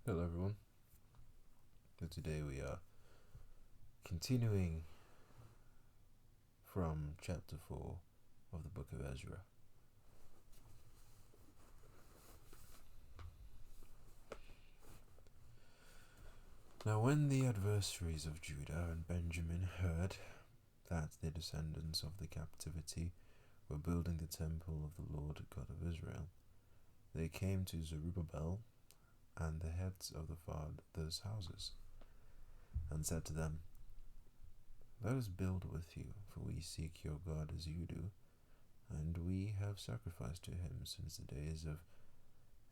Hello everyone, so today we are continuing from chapter 4 of the book of Ezra. Now when the adversaries of Judah and Benjamin heard that the descendants of the captivity were building the temple of the Lord God of Israel, they came to Zerubbabel and the heads of the fathers' houses, and said to them, "Let us build with you, for we seek your God as you do, and we have sacrificed to him since the days of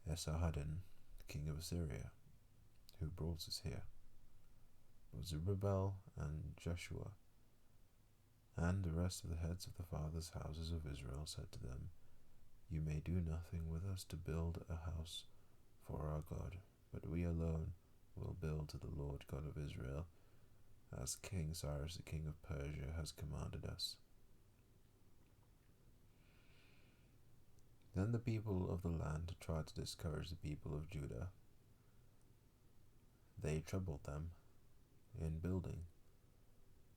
Esarhaddon, king of Assyria, who brought us here." But Zerubbabel and Joshua and the rest of the heads of the fathers' houses of Israel said to them, "You may do nothing with us to build a house for our God, but we alone will build to the Lord God of Israel, as King Cyrus the king of Persia has commanded us." Then the people of the land tried to discourage the people of Judah. They troubled them in building,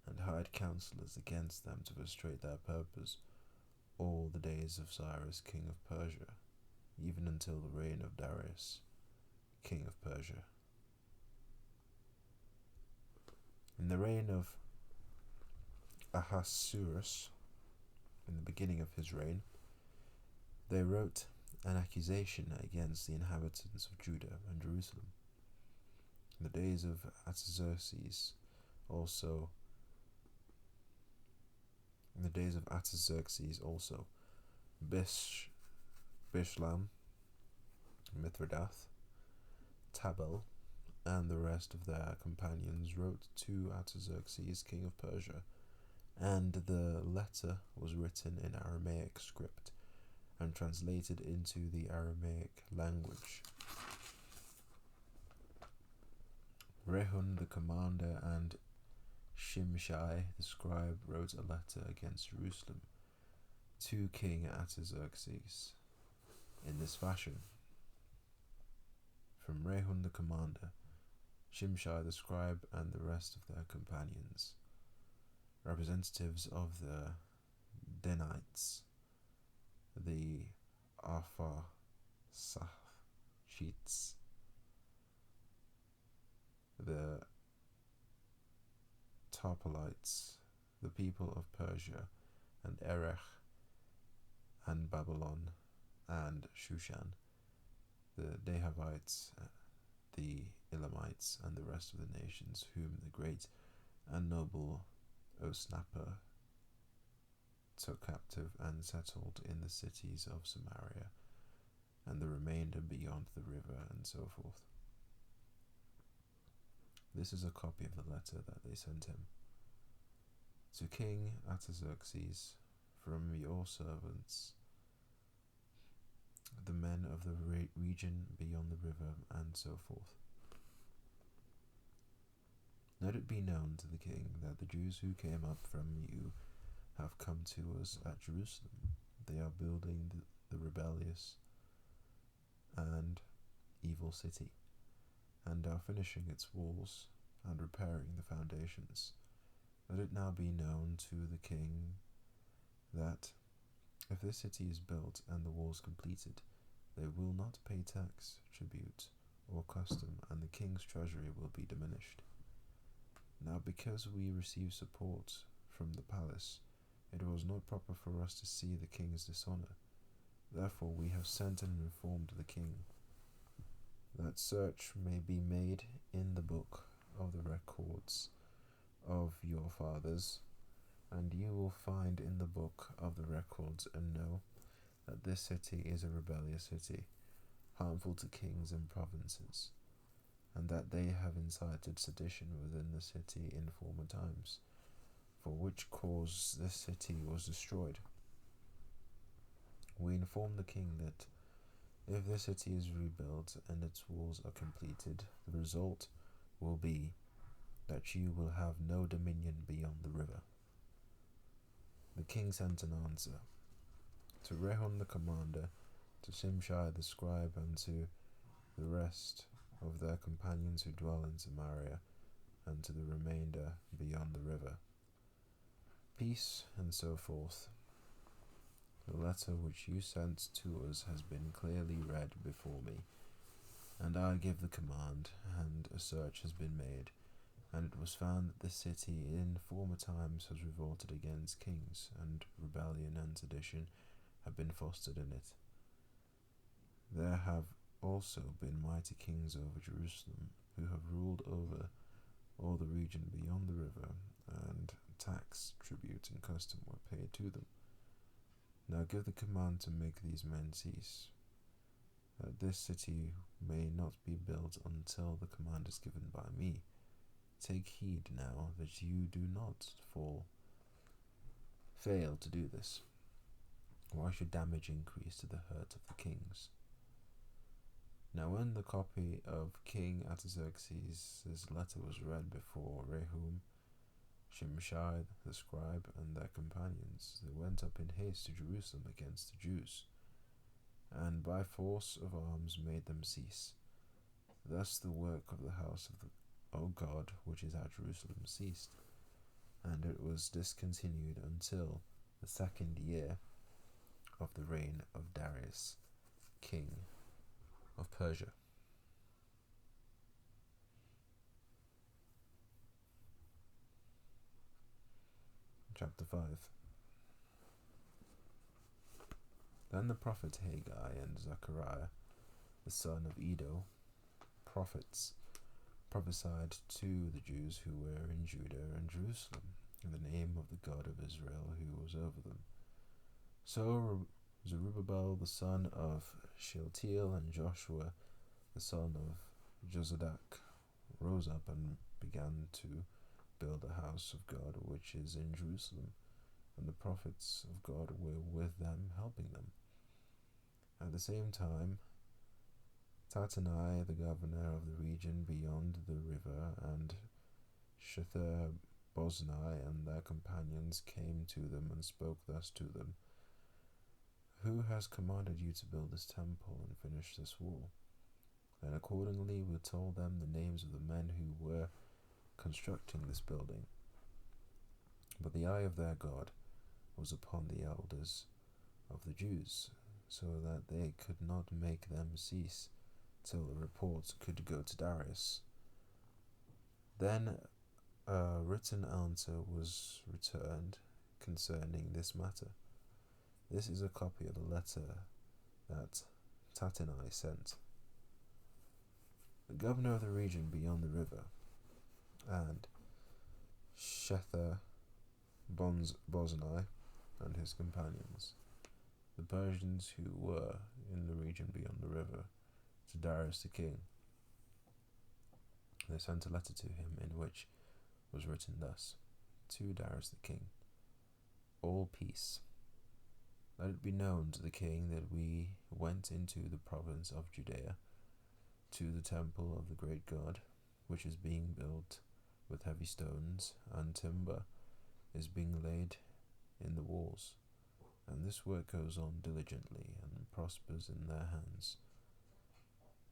and hired counselors against them to frustrate their purpose all the days of Cyrus king of Persia, even until the reign of Darius king of Persia. In the reign of Ahasuerus, in the beginning of his reign, they wrote an accusation against the inhabitants of Judah and Jerusalem. In the days of Artaxerxes also, Bishlam, Mithridath, Tabel, and the rest of their companions wrote to Artaxerxes, king of Persia, and the letter was written in Aramaic script and translated into the Aramaic language. Rehum the commander and Shimshai the scribe wrote a letter against Jerusalem to King Artaxerxes in this fashion: From Rehum the commander, Shimshai the scribe, and the rest of their companions, representatives of the Danites, the Arphasachites, the Tarpolites, the people of Persia, and Erech, and Babylon, and Shushan, the Dahavites, the Elamites, and the rest of the nations whom the great and noble Osnapper took captive and settled in the cities of Samaria, and the remainder beyond the river, and so forth. This is a copy of the letter that they sent him. To King Artaxerxes, from your servants, the men of the region beyond the river, and so forth. Let it be known to the king that the Jews who came up from you have come to us at Jerusalem. They are building the rebellious and evil city, and are finishing its walls and repairing the foundations. Let it now be known to the king that if this city is built and the walls completed, they will not pay tax, tribute, or custom, and the king's treasury will be diminished. Now because we receive support from the palace, it was not proper for us to see the king's dishonor. Therefore we have sent and informed the king that search may be made in the book of the records of your fathers, and you will find in the book of the records and know that this city is a rebellious city, harmful to kings and provinces, and that they have incited sedition within the city in former times, for which cause this city was destroyed. We inform the king that if the city is rebuilt and its walls are completed, the result will be that you will have no dominion beyond the river. The king sent an answer to Rehum the commander, to Shimshai the scribe, and to the rest of their companions who dwell in Samaria, and to the remainder beyond the river. Peace, and so forth. The letter which you sent to us has been clearly read before me, and I give the command, and a search has been made, and it was found that the city in former times has revolted against kings, and rebellion and sedition have been fostered in it. There have also been mighty kings over Jerusalem, who have ruled over all the region beyond the river, and tax, tribute, and custom were paid to them. Now give the command to make these men cease, that this city may not be built until the command is given by me. Take heed now that you do not fail to do this. Why should damage increase to the hurt of the kings? Now when the copy of King Artaxerxes' letter was read before Rehum, Shimshai the scribe, and their companions, they went up in haste to Jerusalem against the Jews, and by force of arms made them cease. Thus the work of the house of God, which is at Jerusalem, ceased, and it was discontinued until the 2nd year of the reign of Darius, king of Persia. Chapter 5. Then the prophet Haggai and Zechariah, the son of Iddo, prophets, prophesied to the Jews who were in Judah and Jerusalem, in the name of the God of Israel who was over them. So Zerubbabel the son of Shealtiel and Joshua the son of Jozadak rose up and began to build the house of God which is in Jerusalem, and the prophets of God were with them, helping them. At the same time, Tattenai, the governor of the region beyond the river, and Shether-Boznai and their companions came to them and spoke thus to them: Who has commanded you to build this temple and finish this wall? And accordingly we told them the names of the men who were constructing this building. But the eye of their God was upon the elders of the Jews, so that they could not make them cease till the report could go to Darius. Then a written answer was returned concerning this matter. This is a copy of the letter that Tattenai sent. The governor of the region beyond the river, and Shether-Boznai and his companions, the Persians who were in the region beyond the river, to Darius the king. They sent a letter to him in which was written thus: To Darius the king, all peace. Let it be known to the king that we went into the province of Judea, to the temple of the great God, which is being built with heavy stones, and timber is being laid in the walls. And this work goes on diligently and prospers in their hands.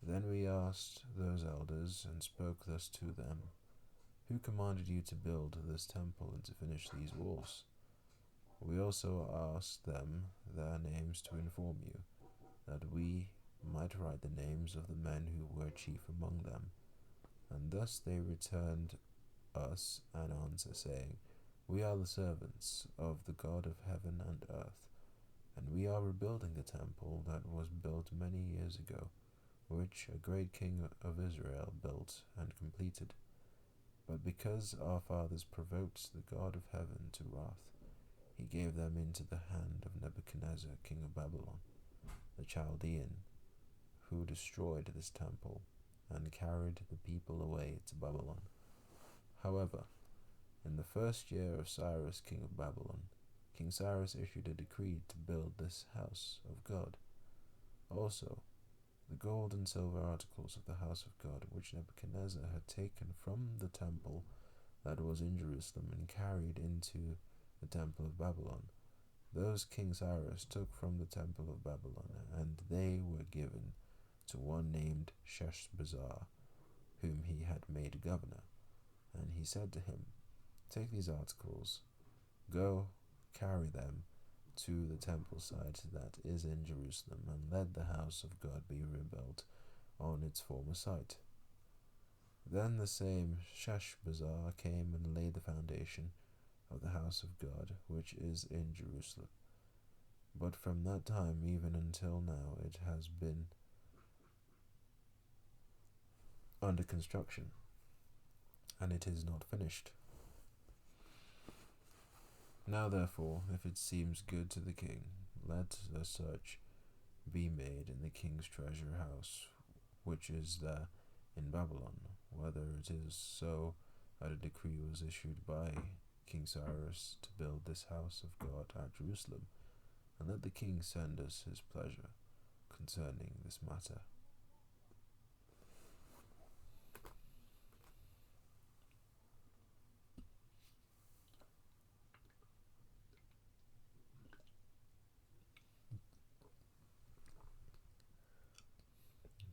Then we asked those elders and spoke thus to them: Who commanded you to build this temple and to finish these walls? We also asked them their names to inform you, that we might write the names of the men who were chief among them. And thus they returned us an answer, saying: We are the servants of the God of heaven and earth, and we are rebuilding the temple that was built many years ago, which a great king of Israel built and completed. But because our fathers provoked the God of heaven to wrath, he gave them into the hand of Nebuchadnezzar, king of Babylon, the Chaldean, who destroyed this temple and carried the people away to Babylon. However, in the 1st year of Cyrus, king of Babylon, King Cyrus issued a decree to build this house of God. Also, the gold and silver articles of the house of God, which Nebuchadnezzar had taken from the temple that was in Jerusalem and carried into the temple of Babylon, those King Cyrus took from the temple of Babylon, and they were given to one named Sheshbazzar, whom he had made governor. And he said to him, "Take these articles, go, carry them to the temple site that is in Jerusalem, and let the house of God be rebuilt on its former site." Then the same Sheshbazzar came and laid the foundation of the house of God, which is in Jerusalem. But from that time even until now it has been under construction, and it is not finished. Now therefore, if it seems good to the king, let a search be made in the king's treasure house, which is there in Babylon, whether it is so that a decree was issued by King Cyrus to build this house of God at Jerusalem, and let the king send us his pleasure concerning this matter.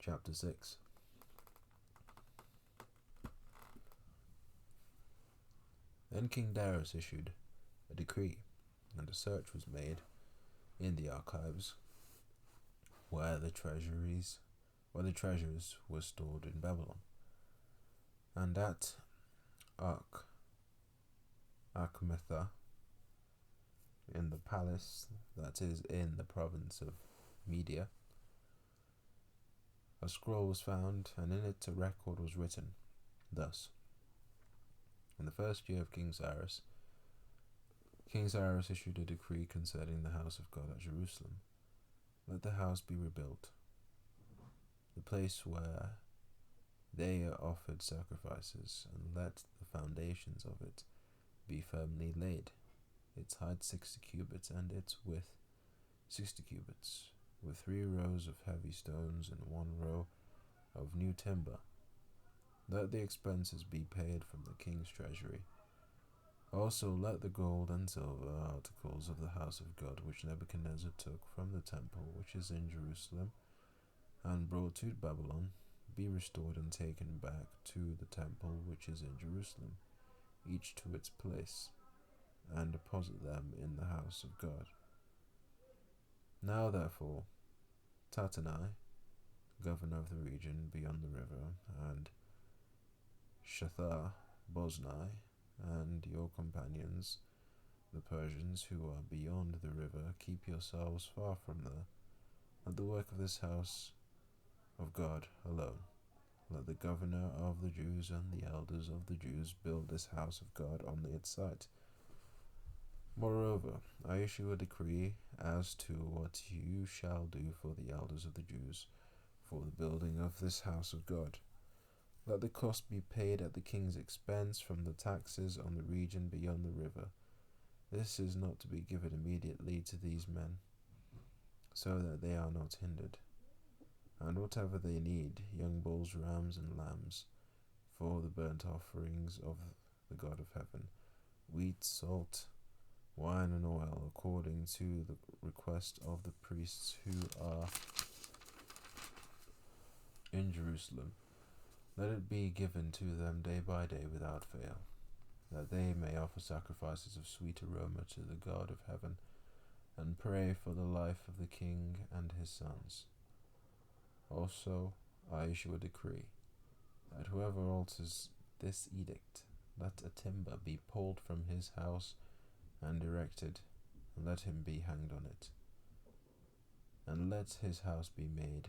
Chapter 6. Then King Darius issued a decree, and a search was made in the archives where the treasures were stored in Babylon, and at Achmetha, in the palace that is in the province of Media, a scroll was found, and in it a record was written thus: In the first year of King Cyrus issued a decree concerning the house of God at Jerusalem. Let the house be rebuilt, the place where they offered sacrifices, and let the foundations of it be firmly laid, its height 60 cubits, and its width 60 cubits, with 3 rows of heavy stones and 1 row of new timber. Let the expenses be paid from the king's treasury. Also let the gold and silver articles of the house of God, which Nebuchadnezzar took from the temple which is in Jerusalem and brought to Babylon, be restored and taken back to the temple which is in Jerusalem, each to its place, and deposit them in the house of God. Now therefore, Tattenai, governor of the region beyond the river, and Shethar-Boznai, and your companions, the Persians who are beyond the river, keep yourselves far from there. Let the work of this house of God alone. Let the governor of the Jews and the elders of the Jews build this house of God on its site. Moreover, I issue a decree as to what you shall do for the elders of the Jews for the building of this house of God. Let the cost be paid at the king's expense from the taxes on the region beyond the river. This is not to be given immediately to these men, so that they are not hindered. And whatever they need, young bulls, rams, and lambs, for the burnt offerings of the God of heaven, wheat, salt, wine, and oil, according to the request of the priests who are in Jerusalem, let it be given to them day by day without fail, that they may offer sacrifices of sweet aroma to the God of heaven, and pray for the life of the king and his sons. Also, I issue a decree that whoever alters this edict, let a timber be pulled from his house and erected, and let him be hanged on it. And let his house be made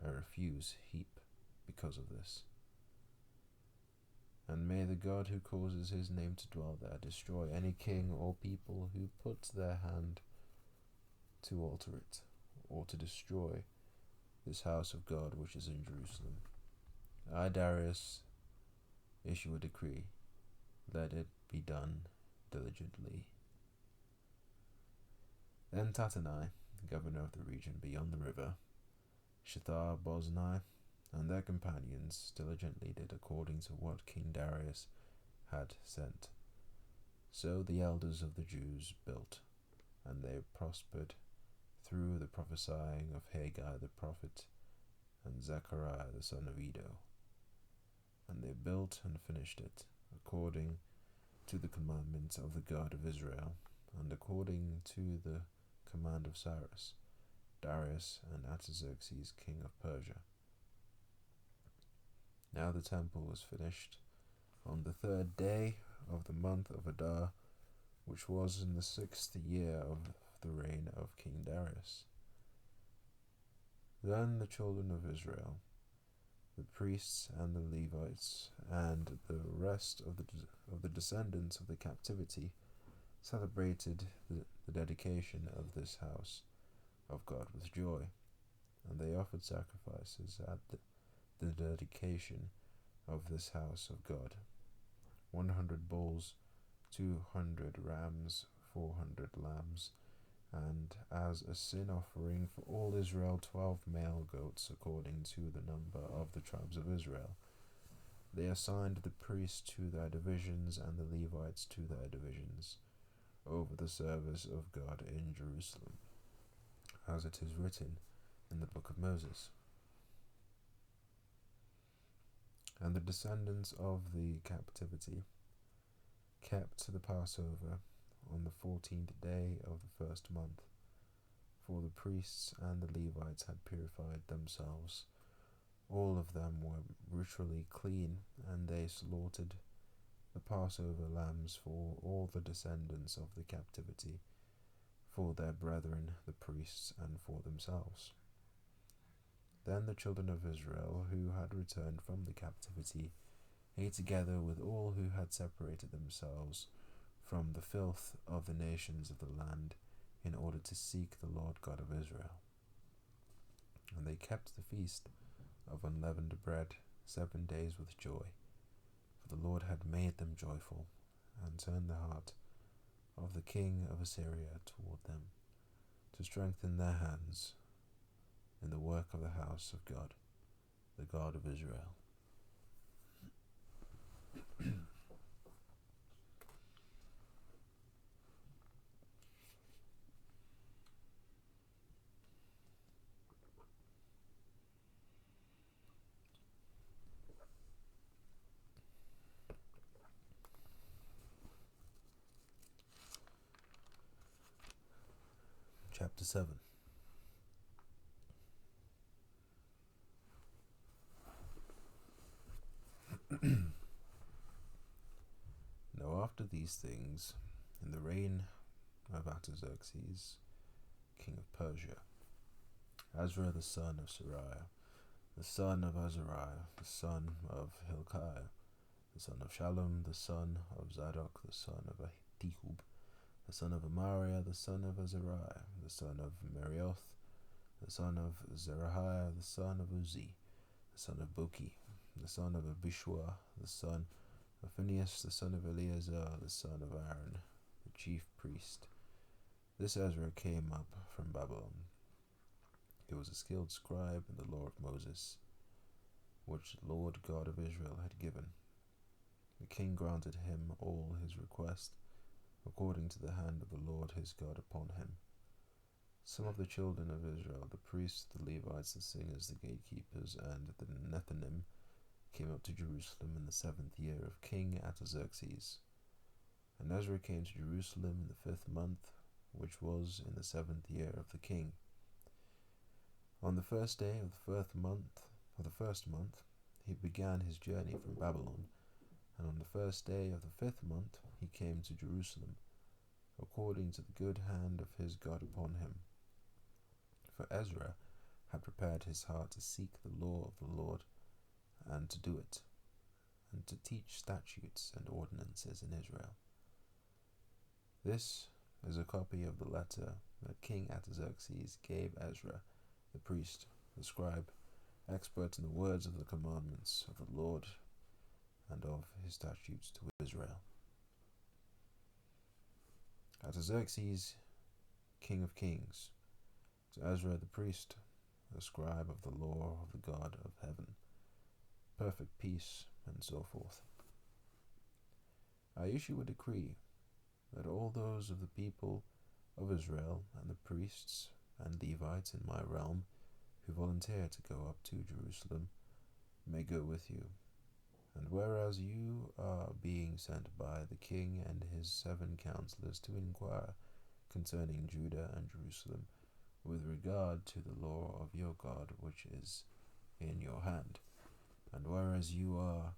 a refuse heap because of this. And may the God who causes his name to dwell there destroy any king or people who puts their hand to alter it, or to destroy this house of God which is in Jerusalem. I, Darius, issue a decree. Let it be done diligently. Then Tattenai, governor of the region beyond the river, Shethar-Boznai, and their companions diligently did according to what King Darius had sent. So the elders of the Jews built, and they prospered through the prophesying of Haggai the prophet and Zechariah the son of Iddo. And they built and finished it, according to the commandment of the God of Israel, and according to the command of Cyrus, Darius, and Artaxerxes king of Persia. Now the temple was finished on the 3rd day of the month of Adar, which was in the 6th year of the reign of King Darius. Then the children of Israel, the priests and the Levites, and the rest of the descendants of the captivity, celebrated the dedication of this house of God with joy, and they offered sacrifices at the dedication of this house of God: 100 bulls, 200 rams, 400 lambs, and as a sin offering for all Israel 12 male goats according to the number of the tribes of Israel. They assigned the priests to their divisions and the Levites to their divisions over the service of God in Jerusalem, as it is written in the book of Moses. And the descendants of the captivity kept the Passover on the 14th day of the 1st month, for the priests and the Levites had purified themselves. All of them were ritually clean, and they slaughtered the Passover lambs for all the descendants of the captivity, for their brethren the priests, and for themselves. Then the children of Israel, who had returned from the captivity, ate together with all who had separated themselves from the filth of the nations of the land, in order to seek the Lord God of Israel. And they kept the feast of unleavened bread 7 days with joy, for the Lord had made them joyful, and turned the heart of the king of Assyria toward them, to strengthen their hands in the work of the house of God, the God of Israel. Chapter 7. Now after these things, in the reign of Artaxerxes, king of Persia, Ezra the son of Sariah, the son of Azariah, the son of Hilkiah, the son of Shallum, the son of Zadok, the son of Ahitub, the son of Amariah, the son of Azariah, the son of Merioth, the son of Zerahiah, the son of Uzzi, the son of Buki, the son of Abishua, the son of Phinehas, the son of Eleazar, the son of Aaron, the chief priest. This Ezra came up from Babylon. He was a skilled scribe in the law of Moses, which the Lord God of Israel had given. The king granted him all his request, according to the hand of the Lord his God upon him. Some of the children of Israel, the priests, the Levites, the singers, the gatekeepers, and the Nethinim, came up to Jerusalem in the 7th year of King Artaxerxes. And Ezra came to Jerusalem in the 5th month, which was in the 7th year of the king. On the 1st day of the first month, he began his journey from Babylon, and on the 1st day of the 5th month he came to Jerusalem, according to the good hand of his God upon him. For Ezra had prepared his heart to seek the law of the Lord, and to do it, and to teach statutes and ordinances in Israel. This is a copy of the letter that King Artaxerxes gave Ezra, the priest, the scribe, expert in the words of the commandments of the Lord and of his statutes to Israel. Artaxerxes, king of kings, to Ezra the priest, the scribe of the law of the God of heaven, perfect peace, and so forth. I issue a decree that all those of the people of Israel and the priests and Levites in my realm who volunteer to go up to Jerusalem may go with you. And whereas you are being sent by the king and his 7 counselors to inquire concerning Judah and Jerusalem, with regard to the law of your God which is in your hand, and whereas you are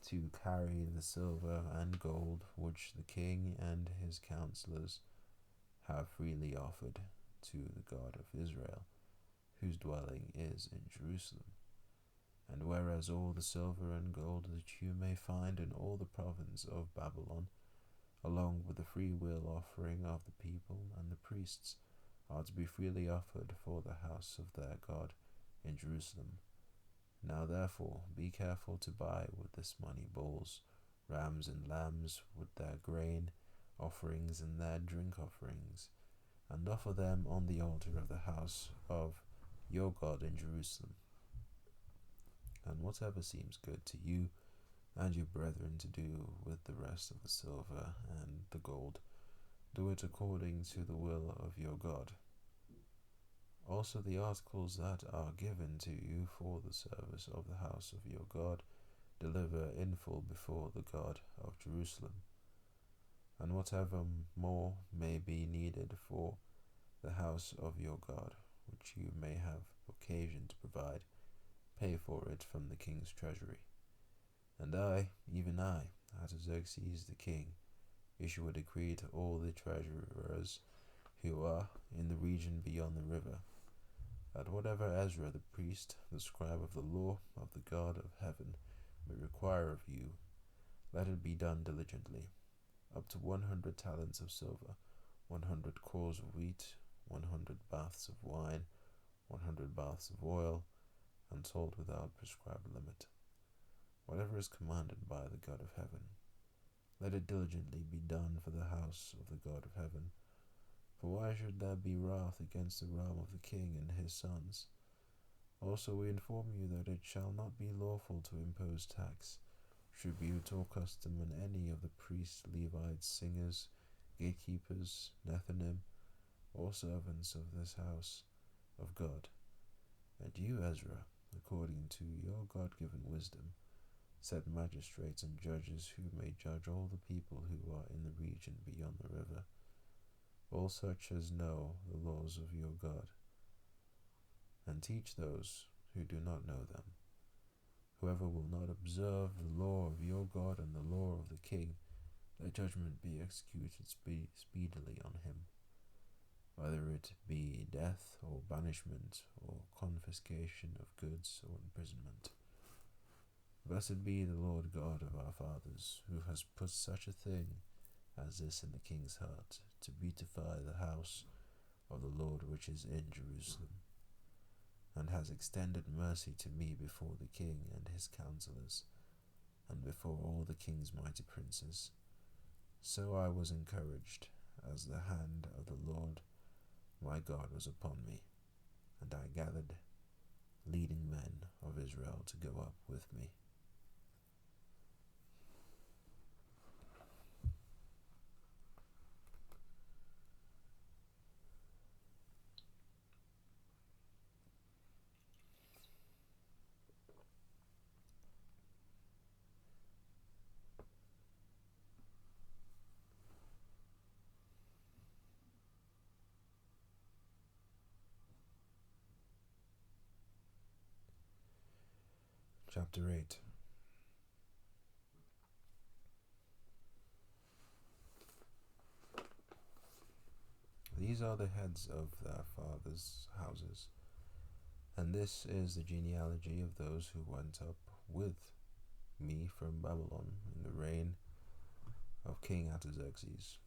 to carry the silver and gold which the king and his counselors have freely offered to the God of Israel, whose dwelling is in Jerusalem, and whereas all the silver and gold that you may find in all the province of Babylon, along with the free will offering of the people and the priests, are to be freely offered for the house of their God in Jerusalem. Now therefore be careful to buy with this money bulls, rams, and lambs, with their grain offerings and their drink offerings, and offer them on the altar of the house of your God in Jerusalem. And whatever seems good to you and your brethren to do with the rest of the silver and the gold, do it according to the will of your God. Also the articles that are given to you for the service of the house of your God, deliver in full before the God of Jerusalem. And whatever more may be needed for the house of your God, which you may have occasion to provide, pay for it from the king's treasury. And I, even I, Artaxerxes the king, issue a decree to all the treasurers who are in the region beyond the river, that whatever Ezra the priest, the scribe of the law of the God of heaven, may require of you, let it be done diligently, up to 100 talents of silver, 100 cores of wheat, 100 baths of wine, 100 baths of oil, and salt without prescribed limit. Whatever is commanded by the God of heaven, let it diligently be done for the house of the God of heaven. For why should there be wrath against the realm of the king and his sons? Also we inform you that it shall not be lawful to impose tax, tribute, or custom on any of the priests, Levites, singers, gatekeepers, Nethinim, or servants of this house of God. And you, Ezra, according to your God-given wisdom, set magistrates and judges who may judge all the people who are in the region beyond the river, all such as know the laws of your God, and teach those who do not know them. Whoever will not observe the law of your God and the law of the king, let judgment be executed speedily on him, whether it be death or banishment or confiscation of goods or imprisonment. Blessed be the Lord God of our fathers, who has put such a thing as this in the king's heart, to beautify the house of the Lord which is in Jerusalem, and has extended mercy to me before the king and his counselors, and before all the king's mighty princes. So I was encouraged, as the hand of the Lord my God was upon me, and I gathered leading men of Israel to go up with me. Chapter 8. These are the heads of their fathers' houses, and this is the genealogy of those who went up with me from Babylon in the reign of King Artaxerxes.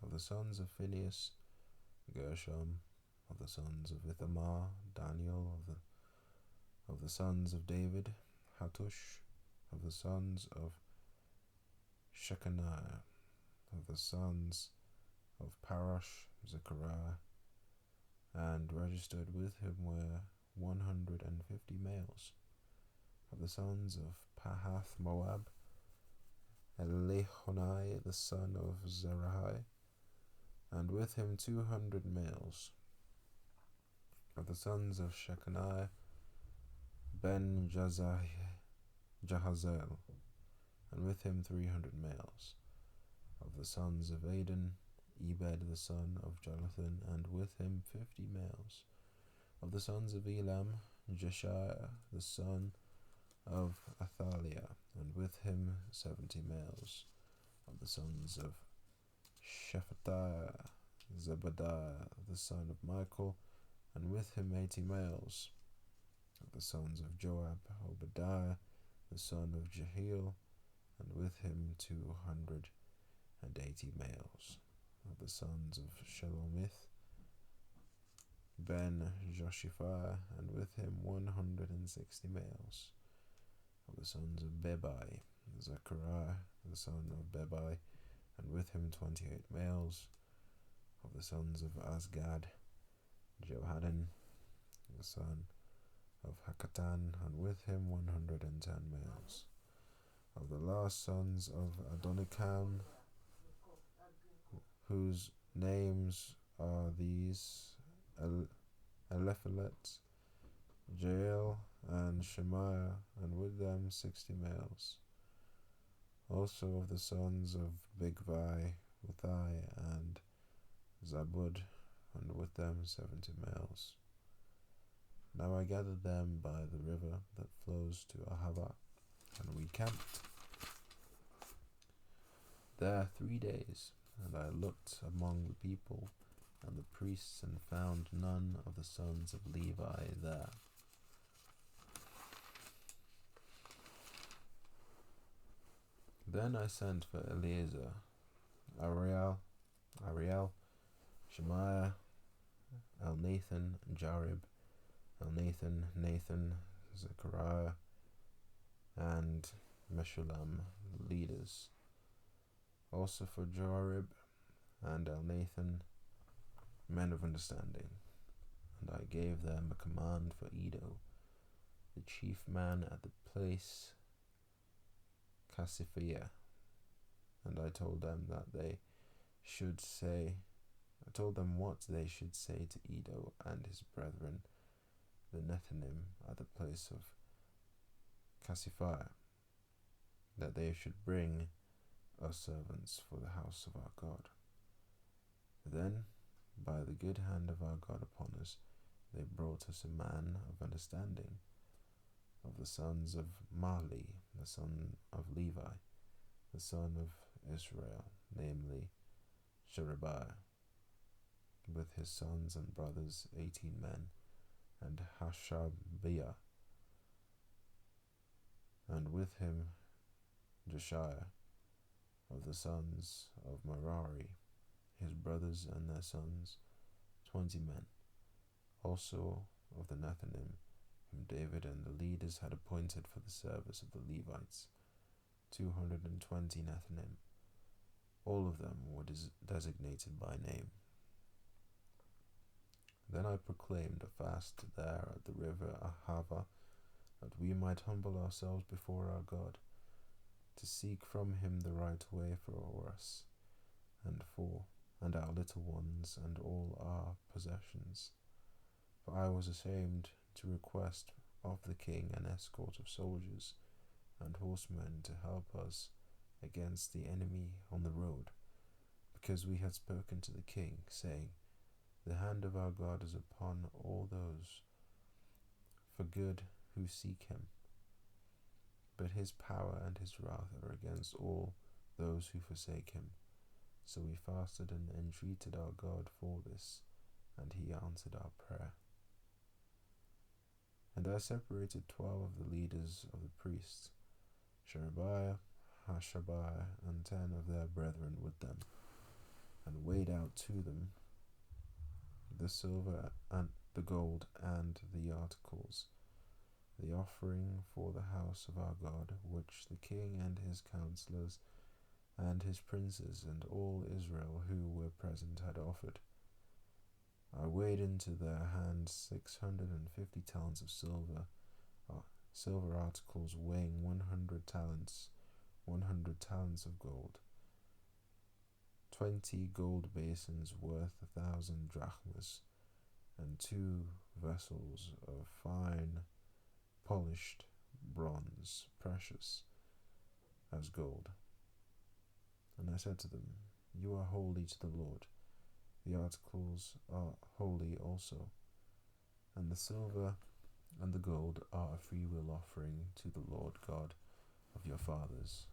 Of the sons of Phinehas, Gershom; of the sons of Ithamar, Daniel; of the sons of David, Hattush; of the sons of Shechaniah; of the sons of Parash, Zechariah; and registered with him were 150 males. Of the sons of Pahath Moab, Elihonai the son of Zerahai, and with him 200 males. Of the sons of Shechaniah, Ben Jahaziel, and with him 300 males. Of the sons of Adin, Ebed the son of Jonathan, and with him 50 males. Of the sons of Elam, Jeshaiah the son of Athaliah, and with him 70 males. Of the sons of Shephatiah, Zebadiah the son of Michael, and with him 80 males. Of the sons of Joab, Obadiah the son of Jehiel, and with him 280 males. Of the sons of Shelomith, Ben Joshiphiah, and with him 160 males. Of the sons of Bebai, Zechariah the son of Bebai, and with him 28 males. Of the sons of Azgad, Johanan the son of Hakatan, and with him 110 males. Of the last sons of Adonikam, whose names are these: Eliphalet, Jael, and Shemaiah, and with them 60 males. Also of the sons of Bigvai, Uthai, and Zabud, and with them 70 males. Now I gathered them by the river that flows to Ahava, and we camped there 3 days. And I looked among the people and the priests, and found none of the sons of Levi there. Then I sent for Eleazar, Ariel, Shemaiah, Elnathan, Jarib, Elnathan, Nathan, Zechariah, and Meshullam, leaders. Also for Jarib and Elnathan, men of understanding. And I gave them a command for Edo, the chief man at the place Cassiphia. And I told them what they should say to Edo and his brethren, the Nethinim, at the place of Cassiphia, that they should bring us servants for the house of our God. Then, by the good hand of our God upon us, they brought us a man of understanding, of the sons of Mahli, the son of Levi, the son of Israel, namely Sherebiah, with his sons and brothers 18 men, and Hashabiah, and with him Jeshaiah, of the sons of Merari, his brothers and their sons, 20 men. Also of the Nethinim, whom David and the leaders had appointed for the service of the Levites, 220 Nethinim. All of them were designated by name. Then I proclaimed a fast there at the river Ahava, that we might humble ourselves before our God, to seek from him the right way for us, and our little ones, and all our possessions. For I was ashamed to request of the king an escort of soldiers and horsemen to help us against the enemy on the road, because we had spoken to the king, saying, the hand of our God is upon all those for good who seek him, but his power and his wrath are against all those who forsake him. So we fasted and entreated our God for this, and he answered our prayer. And I separated 12 of the leaders of the priests, Sherebiah, Hashabiah, and 10 of their brethren with them, and weighed out to them the silver and the gold and the articles, the offering for the house of our God, which the king and his counselors and his princes and all Israel who were present had offered. I weighed into their hands 650 talents of silver articles weighing 100 talents, 100 talents of gold, 20 gold basins worth 1,000 drachmas, and 2 vessels of fine, polished bronze, precious as gold. And I said to them, You are holy to the Lord. The articles are holy also, and the silver and the gold are a freewill offering to the Lord God of your fathers.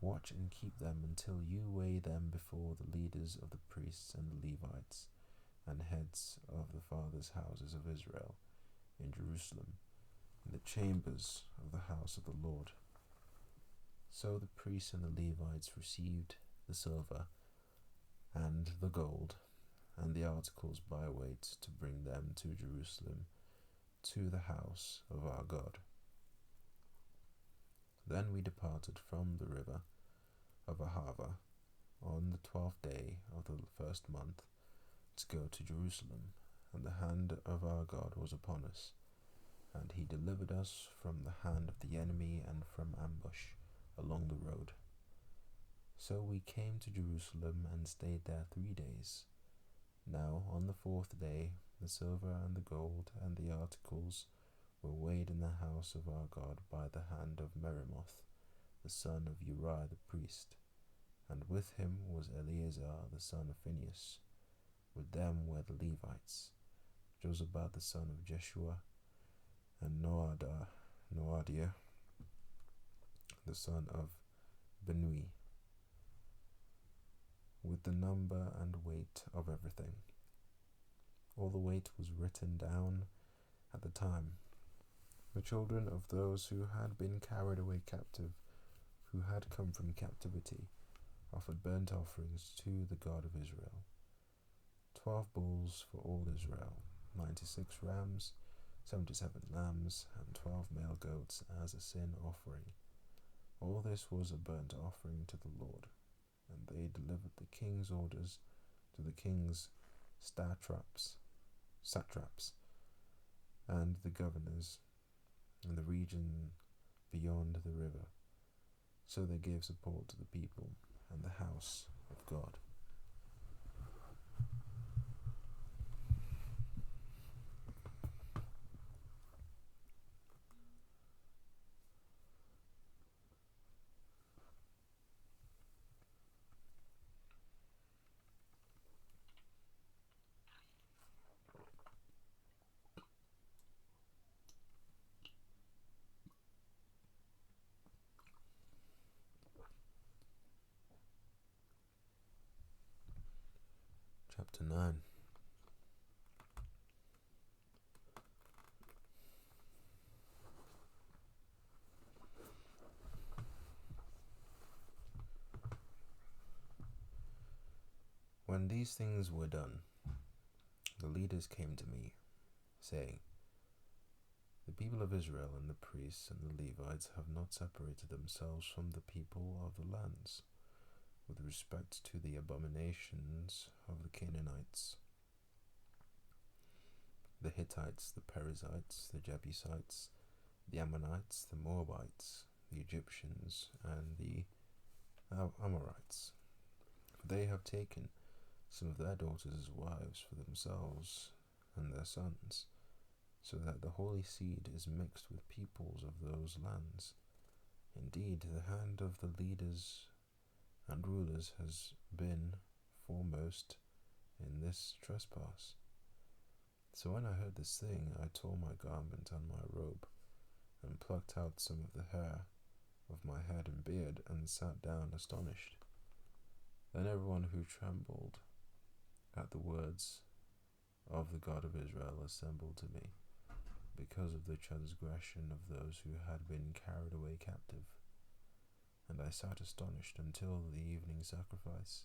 Watch and keep them until you weigh them before the leaders of the priests and the Levites and heads of the fathers' houses of Israel in Jerusalem, in the chambers of the house of the Lord. So the priests and the Levites received the silver and the gold and the articles by weight to bring them to Jerusalem, to the house of our God. Then we departed from the river of Ahava on the 12th day of the first month to go to Jerusalem, and the hand of our God was upon us, and he delivered us from the hand of the enemy and from ambush along the road. So we came to Jerusalem and stayed there 3 days. Now on the 4th day the silver and the gold and the articles were weighed in the house of our God by the hand of Meremoth, the son of Uriah the priest, and with him was Eleazar the son of Phinehas. With them were the Levites, Jozabad the son of Jeshua, and Noadiah the son of Benui, with the number and weight of everything. All the weight was written down at the time. The children of those who had been carried away captive, who had come from captivity, offered burnt offerings to the God of Israel. 12 bulls for all Israel, 96 rams, 77 lambs, and 12 male goats as a sin offering. All this was a burnt offering to the Lord. And they delivered the king's orders to the king's satraps, and the governors in the region beyond the river. So they gave support to the people and the house of God. Chapter 9. When these things were done, the leaders came to me, saying, The people of Israel and the priests and the Levites have not separated themselves from the people of the lands, with respect to the abominations of the Canaanites, the Hittites, the Perizzites, the Jebusites, the Ammonites, the Moabites, the Egyptians, and the Amorites. For they have taken some of their daughters as wives for themselves and their sons, so that the holy seed is mixed with peoples of those lands. Indeed, the hand of the leaders and rulers has been foremost in this trespass. So when I heard this thing, I tore my garment and my robe, and plucked out some of the hair of my head and beard, and sat down astonished. Then everyone who trembled at the words of the God of Israel assembled to me, because of the transgression of those who had been carried away captive. And I sat astonished until the evening sacrifice.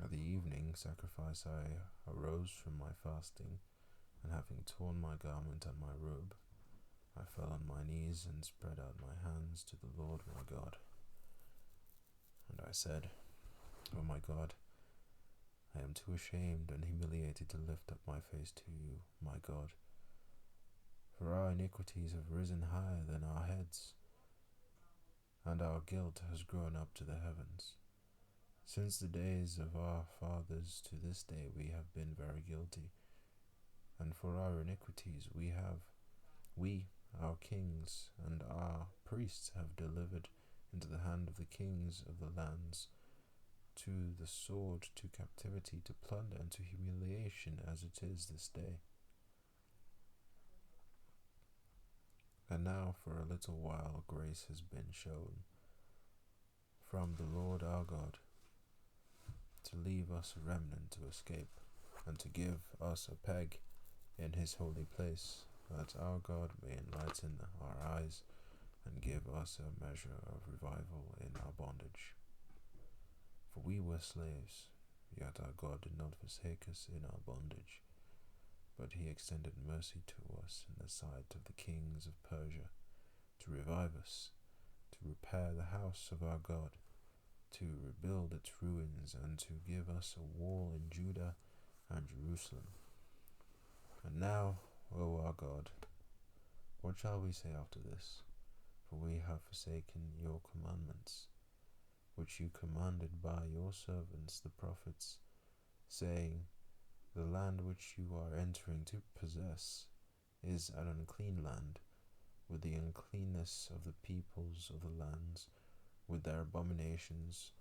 At the evening sacrifice I arose from my fasting, and having torn my garment and my robe, I fell on my knees and spread out my hands to the Lord my God. And I said, O my God, I am too ashamed and humiliated to lift up my face to you, my God, for our iniquities have risen higher than our heads, and our guilt has grown up to the heavens. Since the days of our fathers to this day we have been very guilty. and for our iniquities we, our kings, and our priests have delivered into the hand of the kings of the lands, to the sword, to captivity, to plunder, and to humiliation, as it is this day. And now for a little while grace has been shown from the Lord our God, to leave us a remnant to escape, and to give us a peg in his holy place, that our God may enlighten our eyes, and give us a measure of revival in our bondage. For we were slaves, yet our God did not forsake us in our bondage, but he extended mercy to us in the sight of the kings of Persia, to revive us, to repair the house of our God, to rebuild its ruins, and to give us a wall in Judah and Jerusalem. And now, O our God, what shall we say after this? For we have forsaken your commandments, which you commanded by your servants the prophets, saying, the land which you are entering to possess is an unclean land, with the uncleanness of the peoples of the lands, with their abominations,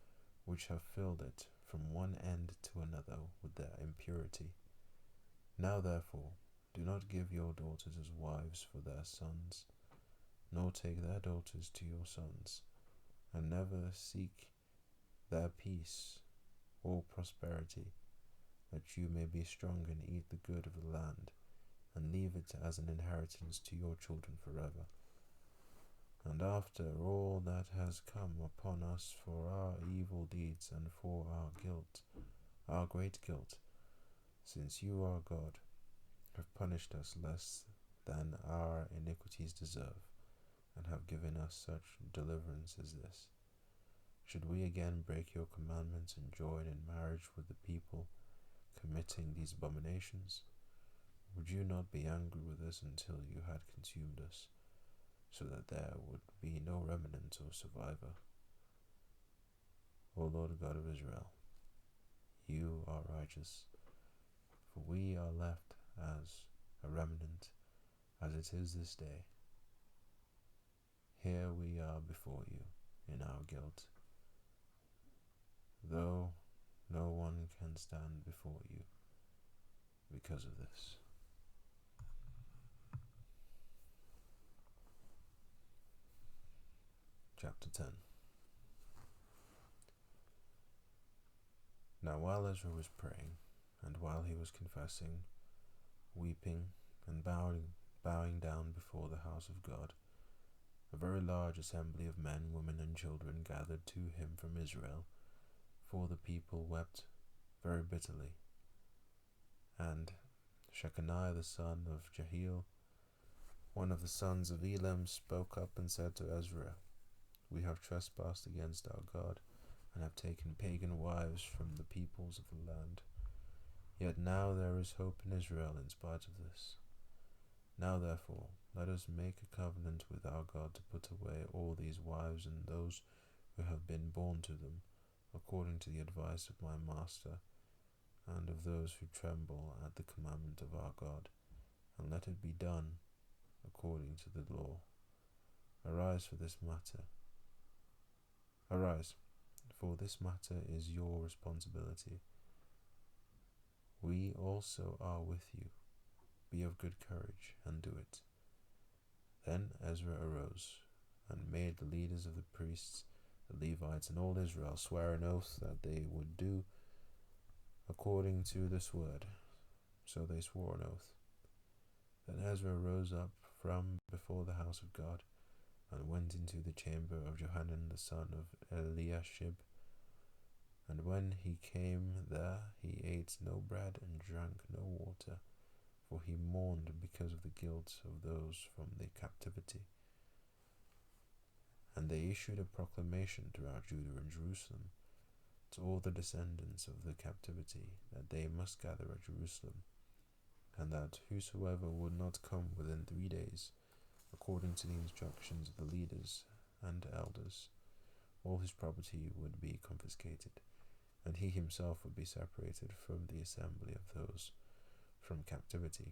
which have filled it from one end to another with their impurity. Now therefore, do not give your daughters as wives for their sons, nor take their daughters to your sons, and never seek their peace or prosperity, that you may be strong and eat the good of the land, and leave it as an inheritance to your children forever. And after all that has come upon us for our evil deeds and for our guilt, our great guilt, since you, our God, have punished us less than our iniquities deserve, and have given us such deliverance as this, should we again break your commandments and join in marriage with the people committing these abominations? Would you not be angry with us until you had consumed us, so that there would be no remnant or survivor? O Lord God of Israel, you are righteous, for we are left as a remnant, as it is this day. Here we are before you in our guilt, though no one can stand before you because of this. Chapter 10. Now while Ezra was praying, and while he was confessing, weeping, and bowing down before the house of God, a very large assembly of men, women, and children gathered to him from Israel, for the people wept very bitterly. And Shechaniah the son of Jehiel, one of the sons of Elam, spoke up and said to Ezra, we have trespassed against our God, and have taken pagan wives from the peoples of the land. Yet now there is hope in Israel in spite of this. Now therefore, let us make a covenant with our God to put away all these wives and those who have been born to them, according to the advice of my master, and of those who tremble at the commandment of our God, and let it be done according to the law. Arise, for this matter is your responsibility. We also are with you. Be of good courage, and do it. Then Ezra arose, and made the leaders of the priests, the Levites, and all Israel swear an oath that they would do according to this word. So they swore an oath. Then Ezra rose up from before the house of God, and went into the chamber of Johanan the son of Eliashib. And when he came there, he ate no bread and drank no water, for he mourned because of the guilt of those from the captivity. And they issued a proclamation throughout Judah and Jerusalem to all the descendants of the captivity, that they must gather at Jerusalem, and that whosoever would not come within 3 days, according to the instructions of the leaders and elders, all his property would be confiscated, and he himself would be separated from the assembly of those from captivity,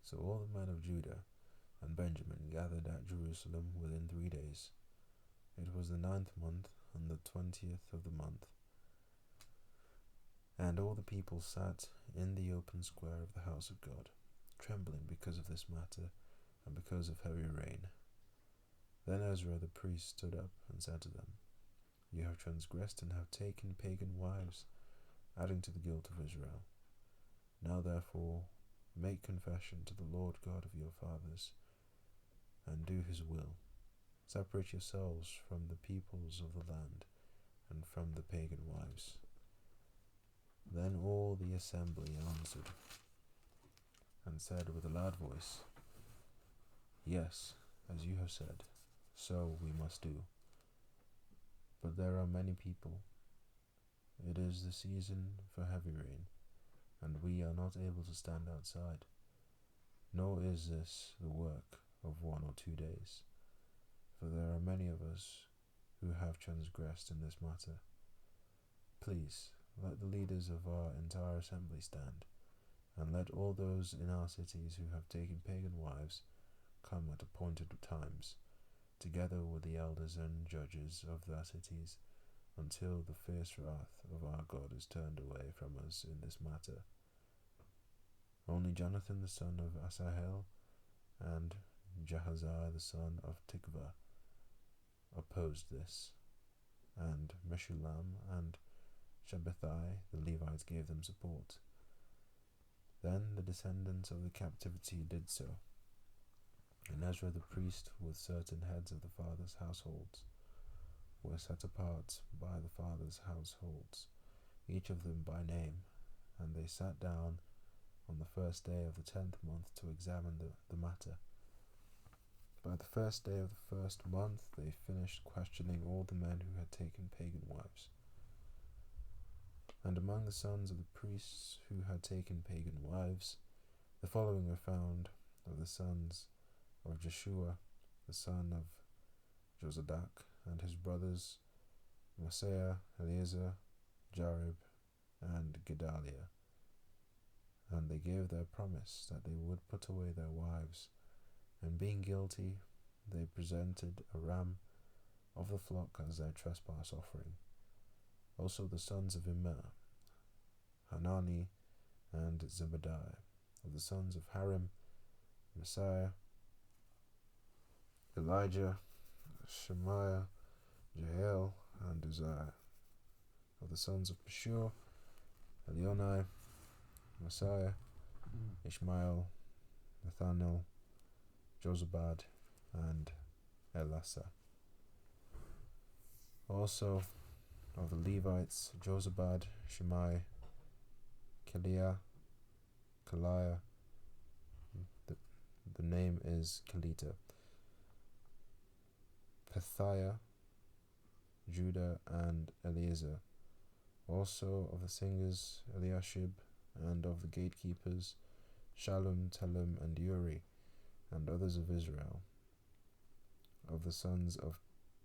So all the men of Judah and Benjamin gathered at Jerusalem within 3 days. It was the 9th month, on the 20th of the month. And all the people sat in the open square of the house of God, trembling because of this matter, and because of heavy rain. Then Ezra the priest stood up and said to them, You have transgressed and have taken pagan wives, adding to the guilt of Israel. Now therefore make confession to the Lord God of your fathers, and do his will. Separate yourselves from the peoples of the land, and from the pagan wives. Then all the assembly answered, and said with a loud voice, Yes, as you have said, so we must do. But there are many people. It is the season for heavy rain, and we are not able to stand outside. Nor is this the work of 1 or 2 days, for there are many of us who have transgressed in this matter. Please, let the leaders of our entire assembly stand, and let all those in our cities who have taken pagan wives come at appointed times, together with the elders and judges of their cities, until the fierce wrath of our God is turned away from us in this matter. Only Jonathan the son of Asahel and Jahaziah the son of Tikvah opposed this, and Meshullam and Shabbathai the Levites gave them support. Then the descendants of the captivity did so, and Ezra the priest with certain heads of the fathers' households were set apart by the fathers' households, each of them by name, and they sat down on the first day of the 10th month to examine the matter. By the first day of the first month they finished questioning all the men who had taken pagan wives. And among the sons of the priests who had taken pagan wives, the following were found of the sons of Jeshua, the son of Jozadak, and his brothers Maaseiah, Eleazar, Jarib, and Gedaliah. And they gave their promise that they would put away their wives, and being guilty, they presented a ram of the flock as their trespass offering. Also the sons of Immer, Hanani, and Zebadiah. Of the sons of Harim, Messiah, Elijah, Shemaiah, Jehiel, and Uzziah. Of the sons of Pashur, Elionai, Messiah, Ishmael, Nathanael, Jozabad, and Elasa. Also of the Levites, Jozabad, Shimei, Kaliah, the name is Kalita, Pethiah, Judah, and Eleazar. Also of the singers, Eliashib, and of the gatekeepers, Shallum, Telem, and Uri, and others of Israel. Of the sons of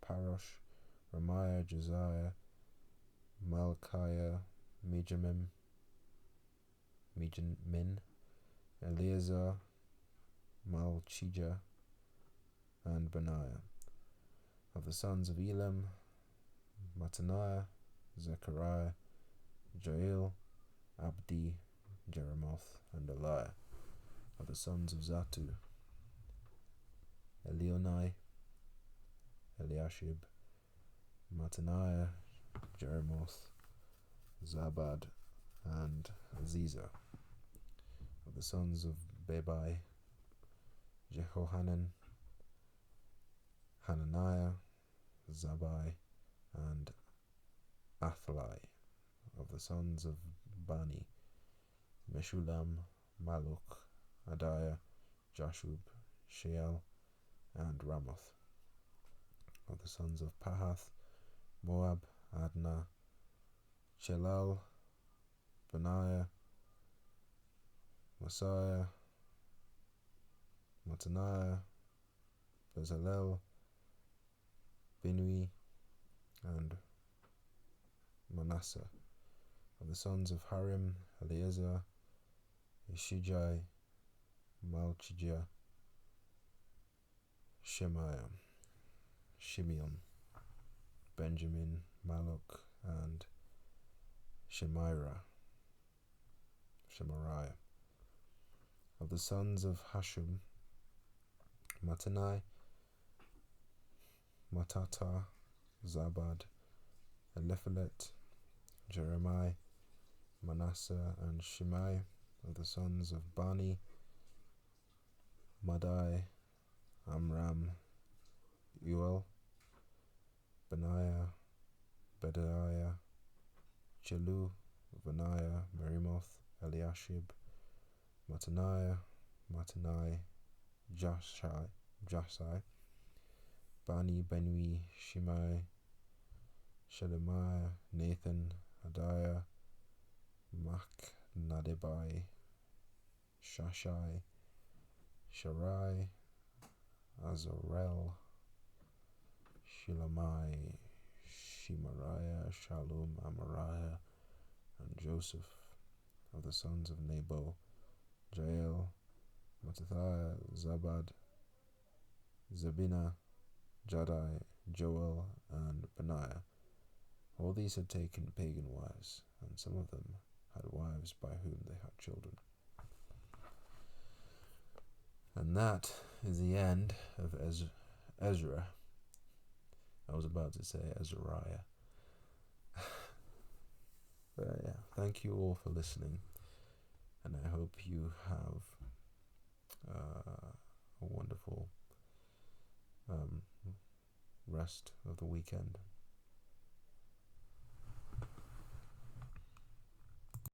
Parosh, Ramiah, Josiah, Malchiah, Mijamin, Eleazar, Malchijah, and Benaiah. Of the sons of Elam, Mattaniah, Zechariah, Joel, Abdi, Jeremoth, and Eliah. Of the sons of Zatu, Elionai, Eliashib, Mattaniah, Jeremoth, Zabad, and Aziza. Of the sons of Bebai, Jehohanan, Hananiah, Zabai, and Athlai. Of the sons of Bani, Meshulam, Maluk, Adiah, Jashub, Sheal, and Ramoth. Of the sons of Pahath, Moab, Adnah, Chelal, Benaiah, Messiah, Mattaniah, Bezalel, Binui, and Manasseh. Of the sons of Harim, Eleazar, Ishijai, Malchijah, Shimeon, Benjamin, Malok, and Shemariah. Of the sons of Hashum, Mattanai, Matata, Zabad, Eliphalet, Jeremiah, Manasseh, and Shimei. Of the sons of Bani, Madai, Amram, Uel, Benaiah, Bedaiah, Jelu, Benaiah, Merimoth, Eliashib, Mattanai, Jasai, Bani, Benui, Shimei, Shelemiah, Nathan, Adiah, Nadbai, Shashai, Sharai, Azarel, Shilamai, Shemariah, Shalom, Amariah, and Joseph. Of the sons of Nebo, Jael, Mattathiah, Zabad, Zabina, Jadai, Joel, and Benaiah. All these had taken pagan wives, and some of them had wives by whom they had children. And that is the end of Ezra. I was about to say Ezariah. But yeah, thank you all for listening, and I hope you have a wonderful rest of the weekend.